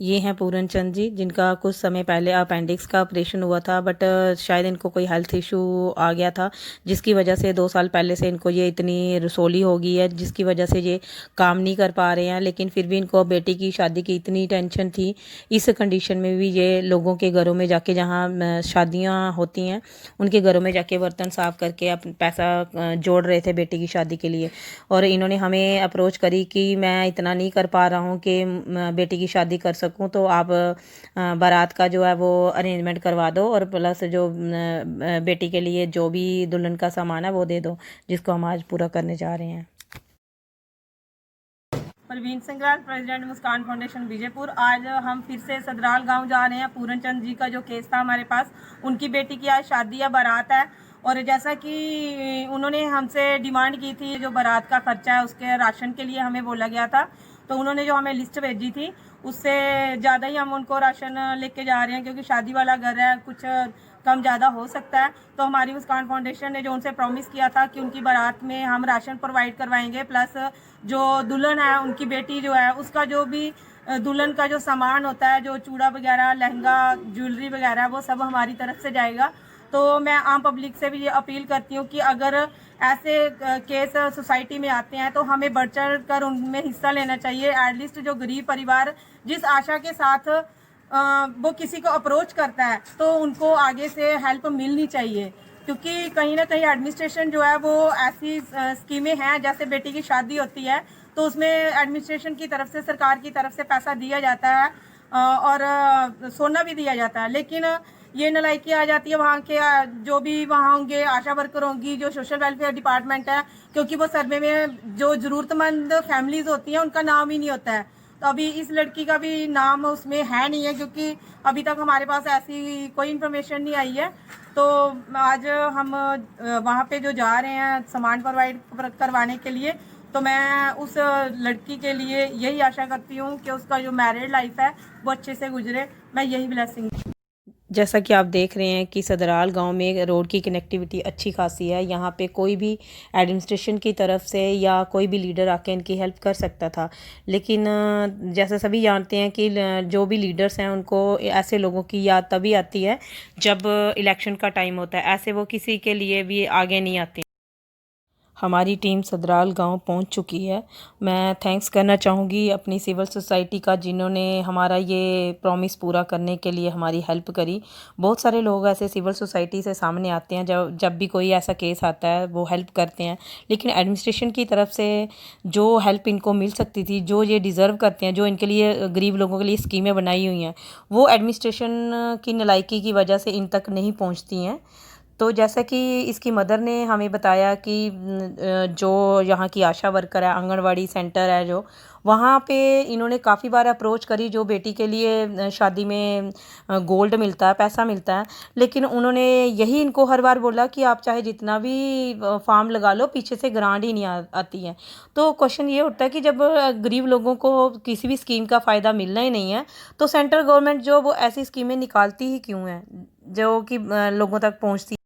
ये हैं पूरन चंद जी, जिनका कुछ समय पहले अपेंडिक्स का ऑपरेशन हुआ था, बट शायद इनको कोई हेल्थ इशू आ गया था, जिसकी वजह से 2 साल पहले से इनको ये इतनी रसोली हो गई है, जिसकी वजह से ये काम नहीं कर पा रहे हैं। लेकिन फिर भी इनको बेटी की शादी की इतनी टेंशन थी। इस कंडीशन में भी ये लोगों के घरों में जाके, जहाँ शादियाँ होती हैं उनके घरों में जाके बर्तन साफ करके अपना पैसा जोड़ रहे थे बेटी की शादी के लिए। और इन्होंने हमें अप्रोच करी कि मैं इतना नहीं कर पा रहा हूँ कि बेटी की शादी कर सकूँ, तो आप बारात का जो है वो अरेंजमेंट करवा दो, और प्लस जो बेटी के लिए जो भी दुल्हन का सामान है वो दे दो, जिसको हम आज पूरा करने जा रहे हैं। परवीन संग्राल, प्रेसिडेंट मुस्कान फाउंडेशन विजयपुर। आज हम फिर से सदराल गांव जा रहे हैं। पूरन चंद जी का जो केस था हमारे पास, उनकी बेटी की आज शादी या बारात है, और जैसा कि उन्होंने हमसे डिमांड की थी, जो बारात का खर्चा है उसके राशन के लिए हमें बोला गया था, तो उन्होंने जो हमें लिस्ट भेजी थी उससे ज़्यादा ही हम उनको राशन लेके जा रहे हैं, क्योंकि शादी वाला घर है, कुछ कम ज़्यादा हो सकता है। तो हमारी मुस्कान फाउंडेशन ने जो उनसे प्रॉमिस किया था कि उनकी बारात में हम राशन प्रोवाइड करवाएंगे, प्लस जो दुल्हन है उनकी बेटी जो है उसका जो भी दुल्हन का जो सामान होता है, जो चूड़ा वगैरह, लहंगा, ज्वेलरी वगैरह, वो सब हमारी तरफ से जाएगा। तो मैं आम पब्लिक से भी ये अपील करती हूँ कि अगर ऐसे केस सोसाइटी में आते हैं तो हमें बढ़ चढ़ कर उनमें हिस्सा लेना चाहिए। एटलीस्ट जो गरीब परिवार जिस आशा के साथ वो किसी को अप्रोच करता है, तो उनको आगे से हेल्प मिलनी चाहिए, क्योंकि कहीं ना कहीं एडमिनिस्ट्रेशन जो है वो ऐसी स्कीमें हैं, जैसे बेटी की शादी होती है तो उसमें एडमिनिस्ट्रेशन की तरफ से, सरकार की तरफ से पैसा दिया जाता है और सोना भी दिया जाता है। लेकिन ये नलायकी आ जाती है वहाँ के जो भी वहाँ होंगे आशा वर्कर होंगी, जो सोशल वेलफेयर डिपार्टमेंट है, क्योंकि वो सर्वे में जो ज़रूरतमंद फैमिलीज होती हैं उनका नाम ही नहीं होता है। तो अभी इस लड़की का भी नाम उसमें है नहीं है, क्योंकि अभी तक हमारे पास ऐसी कोई इन्फॉर्मेशन नहीं आई है। तो आज हम वहाँ पे जो जा रहे हैं सामान प्रोवाइड करवाने के लिए, तो मैं उस लड़की के लिए यही आशा करती हूँ कि उसका जो मैरिड लाइफ है वो अच्छे से गुजरे। मैं यही ब्लेसिंग। जैसा कि आप देख रहे हैं कि सदराल गांव में रोड की कनेक्टिविटी अच्छी खासी है। यहाँ पे कोई भी एडमिनिस्ट्रेशन की तरफ से या कोई भी लीडर आके इनकी हेल्प कर सकता था, लेकिन जैसा सभी जानते हैं कि जो भी लीडर्स हैं उनको ऐसे लोगों की याद तभी आती है जब इलेक्शन का टाइम होता है। ऐसे वो किसी के लिए भी आगे नहीं आते। हमारी टीम सदराल गांव पहुंच चुकी है। मैं थैंक्स करना चाहूँगी अपनी सिविल सोसाइटी का, जिन्होंने हमारा ये प्रॉमिस पूरा करने के लिए हमारी हेल्प करी। बहुत सारे लोग ऐसे सिविल सोसाइटी से सामने आते हैं, जब जब भी कोई ऐसा केस आता है वो हेल्प करते हैं, लेकिन एडमिनिस्ट्रेशन की तरफ से जो हेल्प इनको मिल सकती थी, जो ये डिज़र्व करते हैं, जो इनके लिए गरीब लोगों के लिए स्कीमें बनाई हुई हैं, वो एडमिनिस्ट्रेशन की नालायकी की वजह से इन तक नहीं पहुँचती हैं। तो जैसा कि इसकी मदर ने हमें बताया कि जो यहाँ की आशा वर्कर है, आंगनवाड़ी सेंटर है जो, वहाँ पे इन्होंने काफ़ी बार अप्रोच करी, जो बेटी के लिए शादी में गोल्ड मिलता है, पैसा मिलता है, लेकिन उन्होंने यही इनको हर बार बोला कि आप चाहे जितना भी फॉर्म लगा लो, पीछे से ग्रांट ही नहीं आती है। तो क्वेश्चन ये उठता है कि जब गरीब लोगों को किसी भी स्कीम का फ़ायदा मिलना ही नहीं है, तो सेंट्रल गवर्नमेंट जो वो ऐसी स्कीमें निकालती ही क्यों है जो कि लोगों तक पहुँचती